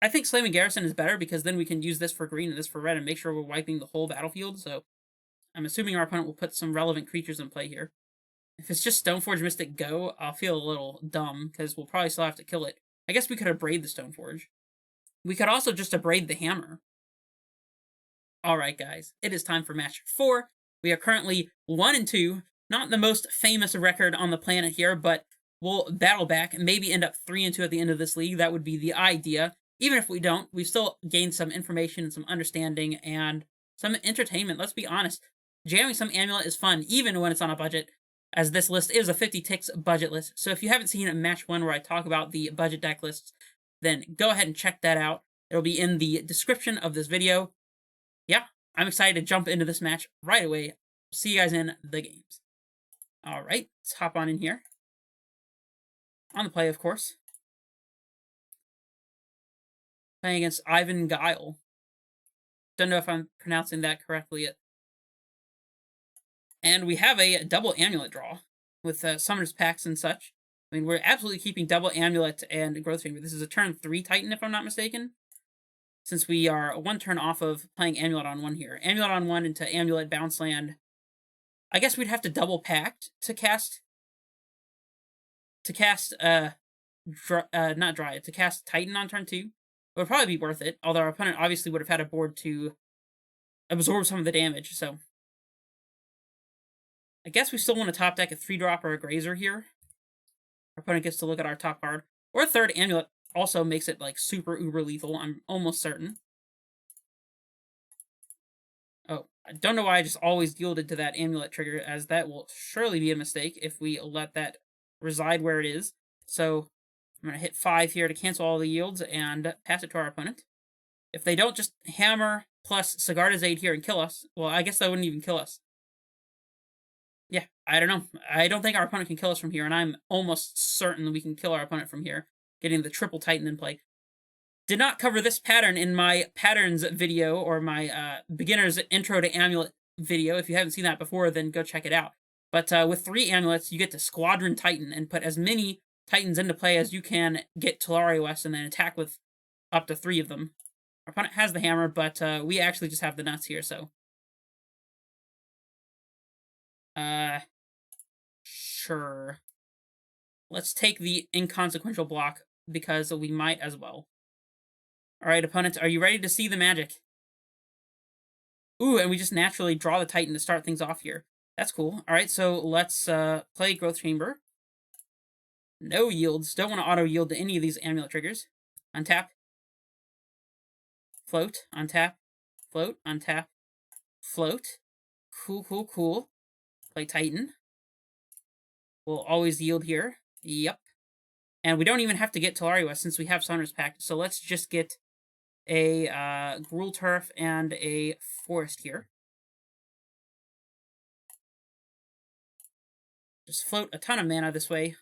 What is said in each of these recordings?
I think Slamming Garrison is better because then we can use this for green and this for red and make sure we're wiping the whole battlefield. So I'm assuming our opponent will put some relevant creatures in play here. If it's just Stoneforge Mystic Go, I'll feel a little dumb because we'll probably still have to kill it. I guess we could abrade the Stoneforge. We could also just abrade the hammer. Alright, guys, it is time for match 4. We are currently 1-2. Not the most famous record on the planet here, but we'll battle back and maybe end up 3-2 at the end of this league. That would be the idea. Even if we don't, we've still gained some information and some understanding and some entertainment. Let's be honest. Jamming some Amulet is fun, even when it's on a budget, as this list is a 50 ticks budget list. So if you haven't seen match 1 where I talk about the budget deck lists, then go ahead and check that out. It'll be in the description of this video. Yeah, I'm excited to jump into this match right away. See you guys in the games. All right, let's hop on in here. On the play, of course. Playing against Ivan Guile. Don't know if I'm pronouncing that correctly yet. And we have a double Amulet draw with Summoner's Packs and such. I mean, we're absolutely keeping double Amulet and Growth Chamber. This is a turn 3 Titan, if I'm not mistaken. Since we are 1 turn off of playing Amulet on 1 here. Amulet on 1 into Amulet Bounce Land. I guess we'd have to double Pact to cast... to cast Titan on turn 2. It would probably be worth it, although our opponent obviously would have had a board to absorb some of the damage, so... I guess we still want to top deck a 3-drop or a Grazer here. Our opponent gets to look at our top card. Or a 3rd Amulet also makes it, like, super uber lethal, I'm almost certain. Oh, I don't know why I just always yielded to that Amulet trigger, as that will surely be a mistake if we let that reside where it is. So, I'm going to hit 5 here to cancel all the yields and pass it to our opponent. If they don't just hammer plus Sigarda's Aid here and kill us, well, I guess that wouldn't even kill us. Yeah, I don't know. I don't think our opponent can kill us from here, and I'm almost certain we can kill our opponent from here, getting the triple Titan in play. Did not cover this pattern in my patterns video or my beginner's intro to Amulet video. If you haven't seen that before, then go check it out. But with 3 Amulets, you get to Squadron Titan and put as many Titans into play as you can get Tolarios and then attack with up to 3 of them. Our opponent has the hammer, but we actually just have the nuts here, so... Sure. Let's take the inconsequential block, because we might as well. Alright, opponent, are you ready to see the magic? Ooh, and we just naturally draw the Titan to start things off here. That's cool. Alright, so let's play Growth Chamber. No yields. Don't want to auto-yield to any of these Amulet triggers. Untap. Float. Untap. Float. Untap. Float. Cool, cool, cool. Play Titan. We'll always yield here. Yep. And we don't even have to get Tolarios since we have Summoner's Pact. So let's just get a Gruul Turf and a Forest here. Just float a ton of mana this way.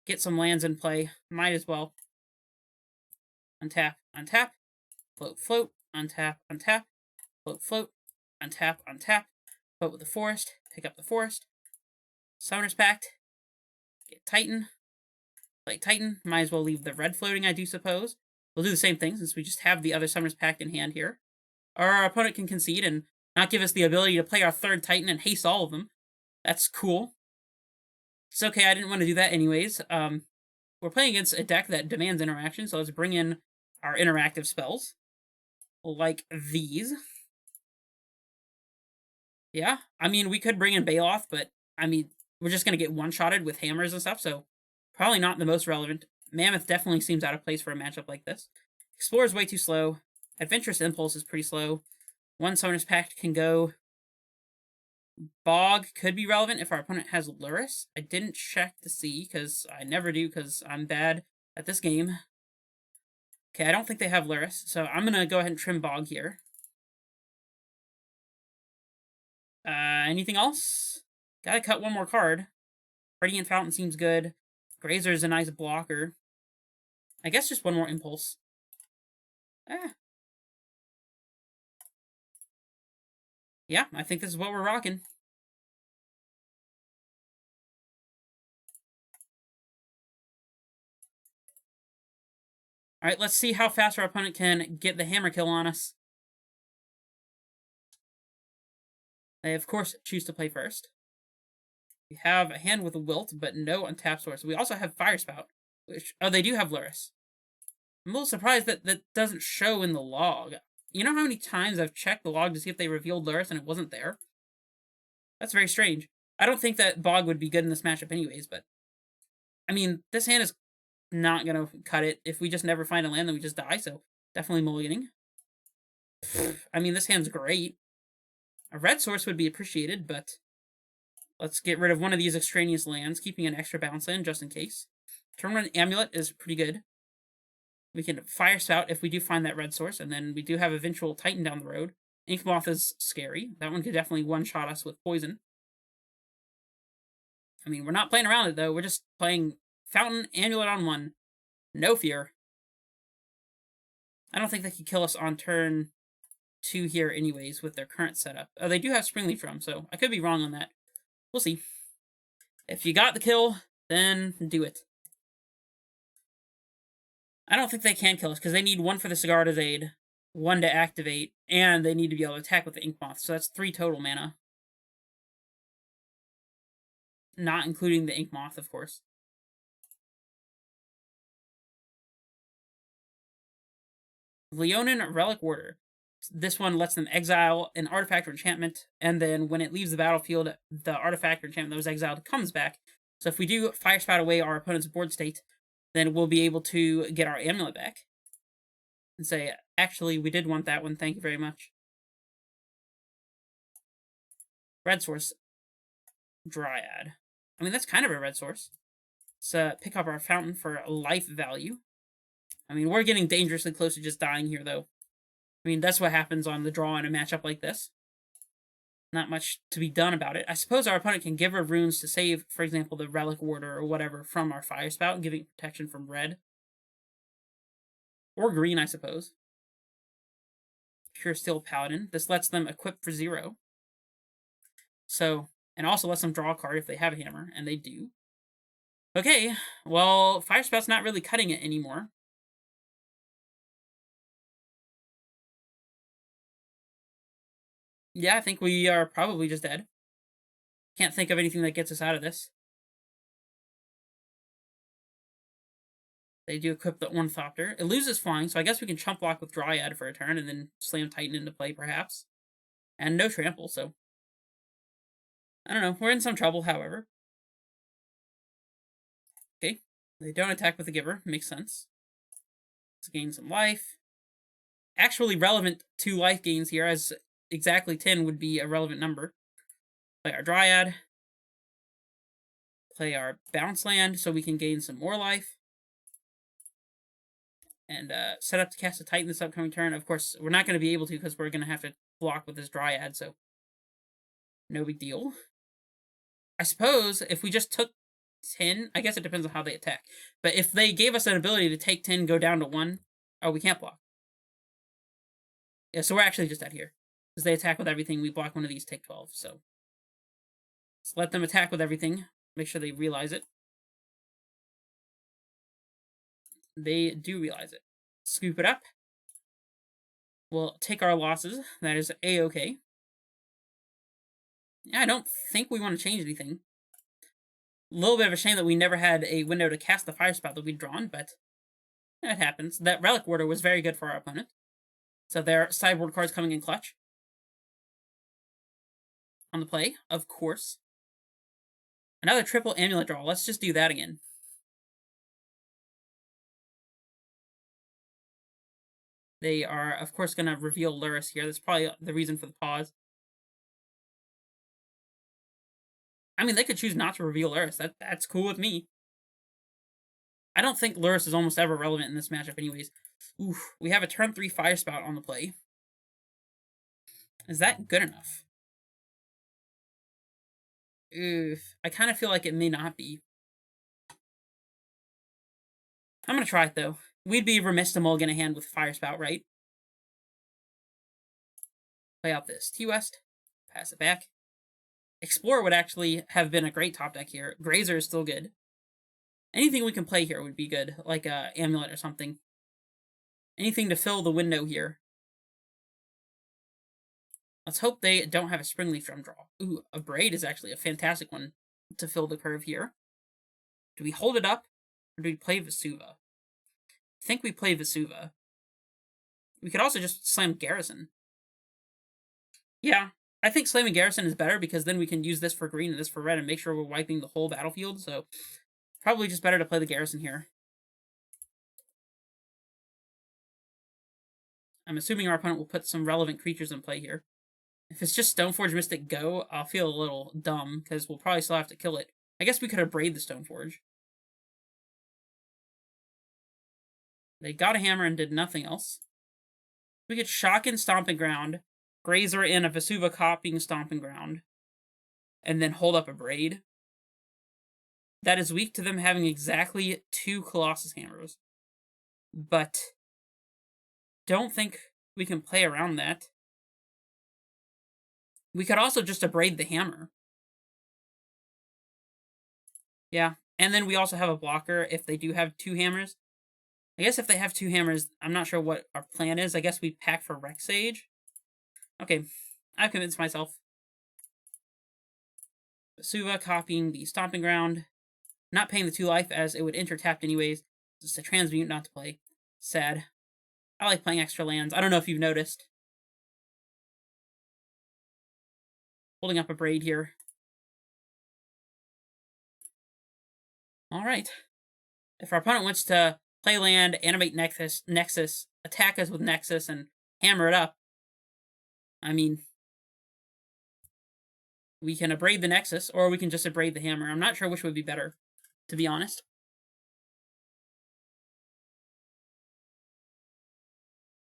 Get some lands in play. Might as well. Untap, untap. Float, float. Untap, untap. Float, float. Untap, untap. Float with the Forest. Pick up the Forest. Summoner's Pact. Get Titan. Play Titan. Might as well leave the red floating, I do suppose. We'll do the same thing since we just have the other Summoner's Pact in hand here. Or our opponent can concede and not give us the ability to play our 3rd Titan and haste all of them. That's cool. It's okay, I didn't want to do that anyways. We're playing against a deck that demands interaction, so let's bring in our interactive spells. Like these. Yeah, I mean, we could bring in Baloth, but, I mean, we're just going to get one-shotted with hammers and stuff, so probably not the most relevant. Mammoth definitely seems out of place for a matchup like this. Explorer is way too slow. Adventurous Impulse is pretty slow. 1 Summoner's Pact can go. Bog could be relevant if our opponent has Lurrus. I didn't check to see, because I never do, because I'm bad at this game. Okay, I don't think they have Lurrus, so I'm going to go ahead and trim Bog here. Anything else? Gotta cut one more card. Radiant Fountain seems good. Grazer is a nice blocker. I guess just one more Impulse. Yeah, I think this is what we're rocking. Alright, let's see how fast our opponent can get the hammer kill on us. They, of course, choose to play first. We have a hand with a Wilt, but no untapped source. We also have Fire Spout, which... Oh, they do have Luris. I'm a little surprised that that doesn't show in the log. You know how many times I've checked the log to see if they revealed Luris and it wasn't there? That's very strange. I don't think that Bog would be good in this matchup anyways, but... I mean, this hand is not gonna cut it. If we just never find a land, then we just die, so definitely mulliganing. I mean, this hand's great. A red source would be appreciated, but let's get rid of one of these extraneous lands, keeping an extra bounce land just in case. Turn 1 Amulet is pretty good. We can Fire Spout if we do find that red source, and then we do have eventual Titan down the road. Inkmoth is scary. That one could definitely one-shot us with poison. I mean, we're not playing around it, though. We're just playing Fountain, Amulet on 1. No fear. I don't think they could kill us on turn 2 here anyways with their current setup. Oh, they do have Springleaf Drum, so I could be wrong on that. We'll see. If you got the kill, then do it. I don't think they can kill us, because they need 1 for the Sigarda's Aid, 1 to activate, and they need to be able to attack with the Inkmoth, so that's 3 total mana. Not including the Inkmoth, of course. Leonin Relic Warder. This one lets them exile an artifact or enchantment, and then when it leaves the battlefield, the artifact or enchantment that was exiled comes back. So if we do Fire Spout away our opponent's board state, then we'll be able to get our Amulet back. And say, actually, we did want that one, thank you very much. Red source. Dryad. I mean, that's kind of a red source. Let's pick up our Fountain for life value. I mean, we're getting dangerously close to just dying here, though. I mean, that's what happens on the draw in a matchup like this. Not much to be done about it. I suppose our opponent can give her runes to save, for example, the Relic Warder or whatever from our Fire Spout, giving protection from red. Or green, I suppose. Pure Steel Paladin. This lets them equip for 0. So, and also lets them draw a card if they have a hammer, and they do. Okay, well, Fire Spout's not really cutting it anymore. Yeah, I think we are probably just dead. Can't think of anything that gets us out of this. They do equip the Ornithopter. It loses flying, so I guess we can chump block with Dryad for a turn and then slam Titan into play, perhaps. And no trample, so... I don't know. We're in some trouble, however. Okay. They don't attack with the Giver. Makes sense. Let's gain some life. Actually relevant 2 life gains here, as exactly 10 would be a relevant number. Play our Dryad. Play our Bounce Land so we can gain some more life. And set up to cast a Titan this upcoming turn. Of course, we're not going to be able to because we're going to have to block with this Dryad, so no big deal. I suppose if we just took 10, I guess it depends on how they attack. But if they gave us an ability to take 10, go down to 1, oh, we can't block. Yeah, so we're actually just out here. Because they attack with everything, we block one of these, take 12, so. Let's let them attack with everything. Make sure they realize it. They do realize it. Scoop it up. We'll take our losses. That is A-okay. Yeah, I don't think we want to change anything. A little bit of a shame that we never had a window to cast the Fire Spout that we'd drawn, but it happens. That Relic Warder was very good for our opponent. So their sideboard cards coming in clutch. On the play, of course. Another triple Amulet draw. Let's just do that again. They are, of course, going to reveal Luris here. That's probably the reason for the pause. I mean, they could choose not to reveal Luris. That's cool with me. I don't think Luris is almost ever relevant in this matchup anyways. Oof, we have a turn 3 Fire Spout on the play. Is that good enough? Oof, I kind of feel like it may not be. I'm going to try it, though. We'd be remiss to mulligan a hand with Fire Spout, right? Play out this T-West. Pass it back. Explorer would actually have been a great top deck here. Grazer is still good. Anything we can play here would be good, like Amulet or something. Anything to fill the window here. Let's hope they don't have a springleaf drum draw. Ooh, a braid is actually a fantastic one to fill the curve here. Do we hold it up, or do we play Vesuva? I think we play Vesuva. We could also just slam Garrison. Yeah, I think slamming Garrison is better because then we can use this for green and this for red and make sure we're wiping the whole battlefield, so probably just better to play the Garrison here. I'm assuming our opponent will put some relevant creatures in play here. If it's just Stoneforge Mystic Go, I'll feel a little dumb, because we'll probably still have to kill it. I guess we could have braid the Stoneforge. They got a hammer and did nothing else. We could shock in Stomping Ground, Grazer in a Vesuva copying Stomping Ground, and then hold up a braid. That is weak to them having exactly 2 Colossus Hammers. But don't think we can play around that. We could also just abrade the hammer. Yeah, and then we also have a blocker if they do have 2 hammers. I guess if they have 2 hammers, I'm not sure what our plan is. I guess we pack for Rex Sage. Okay, I've convinced myself. Vesuva copying the Stomping Ground. Not paying the 2 life as it would enter tapped anyways. It's a transmute not to play. Sad. I like playing extra lands. I don't know if you've noticed. Holding up a braid here. Alright. If our opponent wants to play land, animate Nexus, attack us with Nexus, and hammer it up, I mean, we can abrade the Nexus, or we can just abrade the hammer. I'm not sure which would be better, to be honest.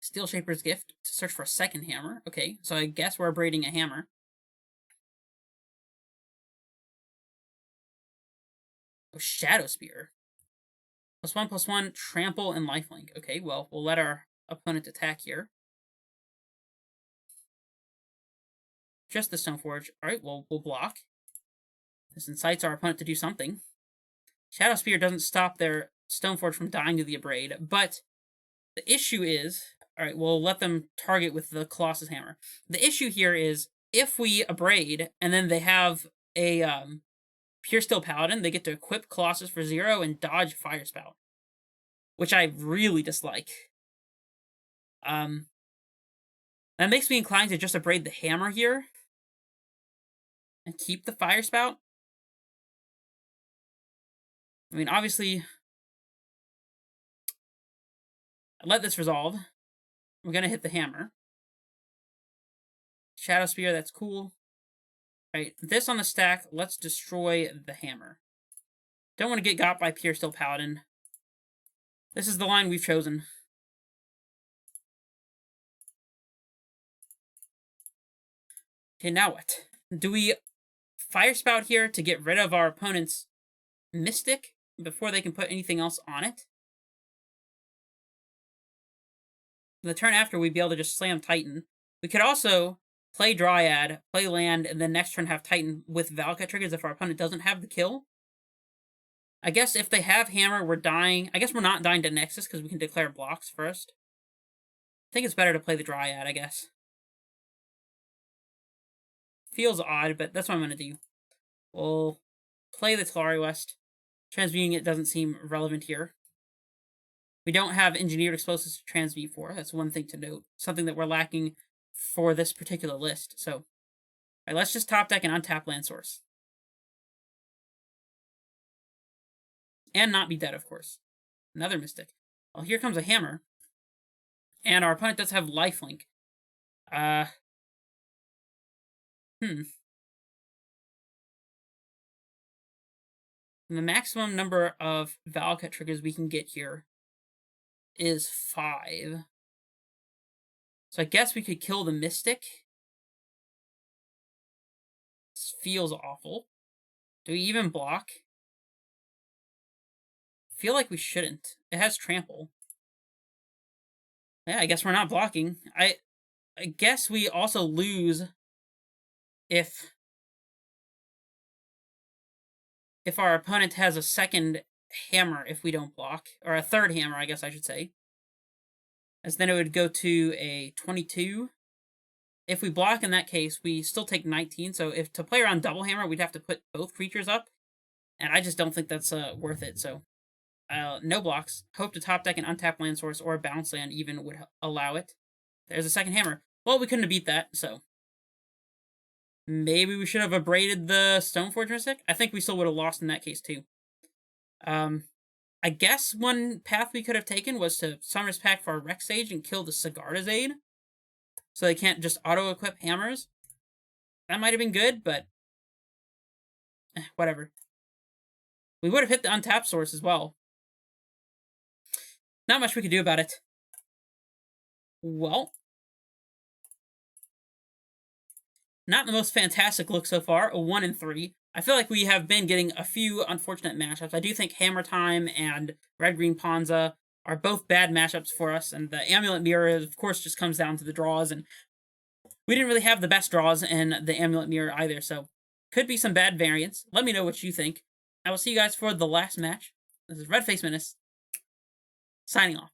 Steel Shaper's Gift to search for a second hammer. Okay, so I guess we're abrading a hammer. Oh, Shadow Spear. +1/+1, trample, and lifelink. Okay, well, we'll let our opponent attack here. Just the Stoneforge. Alright, well, we'll block. This incites our opponent to do something. Shadow Spear doesn't stop their Stoneforge from dying to the abrade, but the issue is... Alright, we'll let them target with the Colossus Hammer. The issue here is, if we abrade, and then they have a Pure Steel Paladin, they get to equip Colossus for 0 and dodge Fire Spout, which I really dislike. That makes me inclined to just abrade the hammer here and keep the Fire Spout. I mean, obviously, let this resolve. We're going to hit the hammer. Shadow Spear, that's cool. Alright, this on the stack, let's destroy the hammer. Don't want to get got by Pure Steel Paladin. This is the line we've chosen. Okay, now what? Do we Fire Spout here to get rid of our opponent's Mystic before they can put anything else on it? The turn after, we'd be able to just slam Titan. We could also play Dryad, play land, and then next turn have Titan with Valakut triggers if our opponent doesn't have the kill. I guess if they have Hammer, we're dying. I guess we're not dying to Nexus because we can declare blocks first. I think it's better to play the Dryad, I guess. Feels odd, but that's what I'm going to do. We'll play the Talari West. Transmuting it doesn't seem relevant here. We don't have Engineered Explosives to transmute for. That's one thing to note. Something that we're lacking for this particular list. So, all right, let's just top deck and untap land source. And not be dead, of course. Another Mystic. Well, here comes a Hammer. And our opponent does have lifelink. The maximum number of Valakut triggers we can get here is 5. So I guess we could kill the Mystic. This feels awful. Do we even block? I feel like we shouldn't. It has trample. Yeah, I guess we're not blocking. I guess we also lose if our opponent has a second hammer if we don't block. Or a third hammer, I guess I should say. as then it would go to a 22. If we block in that case, we still take 19. So if to play around double hammer, we'd have to put both creatures up, and I just don't think that's worth it. So no blocks. Hope to top deck an untapped land source or a bounce land even would allow it. There's a second hammer. Well, we couldn't have beat that, so maybe we should have abraded the Stoneforge Mystic. I think we still would have lost in that case too. I guess one path we could have taken was to Summer's Pact for our Rex Sage and kill the Sigarda's Aid, so they can't just auto-equip hammers. That might have been good, but whatever. We would have hit the untapped source as well. Not much we could do about it. Well, not the most fantastic look so far, a 1 and 3. I feel like we have been getting a few unfortunate matchups. I do think Hammer Time and Red-Green Ponza are both bad matchups for us, and the Amulet Mirror, of course, just comes down to the draws, and we didn't really have the best draws in the Amulet Mirror either, so could be some bad variants. Let me know what you think. I will see you guys for the last match. This is Red Face Menace, signing off.